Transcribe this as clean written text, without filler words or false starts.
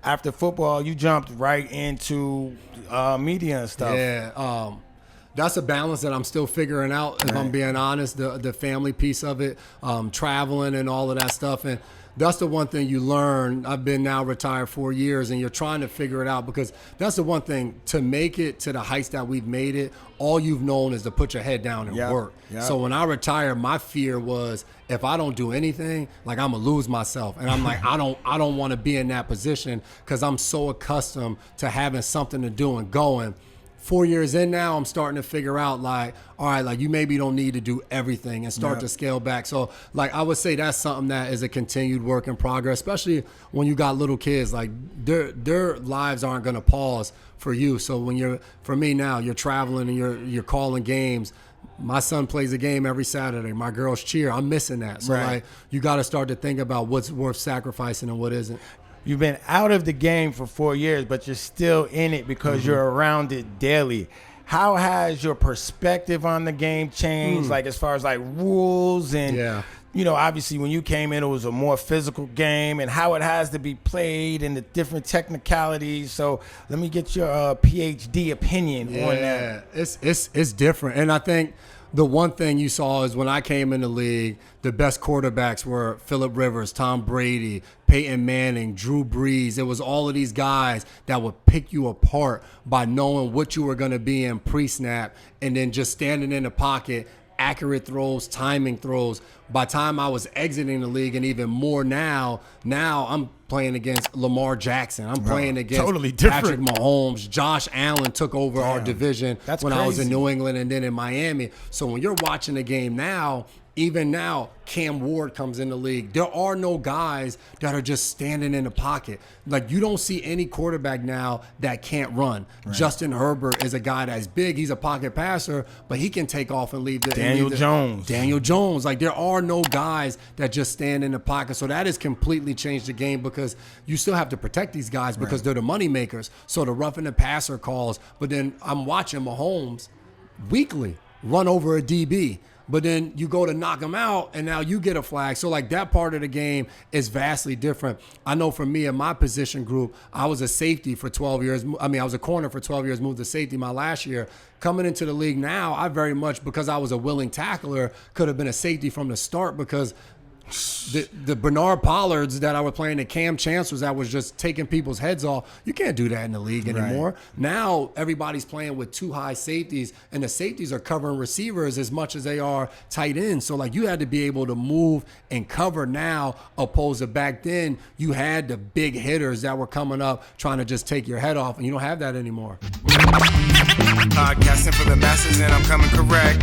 after football, you jumped right into media and stuff. Yeah, that's a balance that I'm still figuring out, if I'm being honest, the family piece of it, traveling and all of that stuff. And that's the one thing you learn. I've been now retired 4 years, and you're trying to figure it out, because that's the one thing, to make it to the heights that we've made it, all you've known is to put your head down and work. Yep. So when I retired, my fear was, if I don't do anything, like, I'm gonna lose myself. And I'm like, I don't want to be in that position, because I'm so accustomed to having something to do and going. 4 years in now, I'm starting to figure out, like, all right, like, you maybe don't need to do everything, and start to scale back. So, like, I would say that's something that is a continued work in progress, especially when you got little kids. Like, their lives aren't going to pause for you. So for me now, you're traveling and you're calling games. My son plays a game every Saturday. My girls cheer. I'm missing that. So, like, you got to start to think about what's worth sacrificing and what isn't. You've been out of the game for 4 years, but you're still in it because you're around it daily. How has your perspective on the game changed, like, as far as, like, rules and, you know, obviously when you came in, it was a more physical game, and how it has to be played and the different technicalities. So let me get your PhD opinion on that. It's different. And I think the one thing you saw is, when I came in the league, the best quarterbacks were Phillip Rivers, Tom Brady, Peyton Manning, Drew Brees. It was all of these guys that would pick you apart by knowing what you were going to be in pre-snap, and then just standing in the pocket, accurate throws, timing throws. By the time I was exiting the league, and even more now I'm playing against Lamar Jackson. I'm playing against totally Patrick Mahomes. Josh Allen took over our division when I was in New England and then in Miami. So when you're watching the game now, even now, Cam Ward comes in the league. There are no guys that are just standing in the pocket. Like, you don't see any quarterback now that can't run. Justin Herbert is a guy that's big. He's a pocket passer, but he can take off and leave. Daniel Jones. Like, there are no guys that just stand in the pocket. So that has completely changed the game, because you still have to protect these guys, because they're the money makers. So the roughing the passer calls. But then I'm watching Mahomes weekly run over a DB. But then you go to knock him out, and now you get a flag. So, like, that part of the game is vastly different. I know for me in my position group, I was a safety for 12 years. I was a corner for 12 years, moved to safety my last year. Coming into the league now, I very much, because I was a willing tackler, could have been a safety from the start, because the Bernard Pollards that I was playing, the Cam Chancellors that was just taking people's heads off, you can't do that in the league anymore. Now everybody's playing with two high safeties, and the safeties are covering receivers as much as they are tight ends. So, like, you had to be able to move and cover now, opposed to back then you had the big hitters that were coming up trying to just take your head off, and you don't have that anymore. Podcasting for the masses, and I'm coming correct.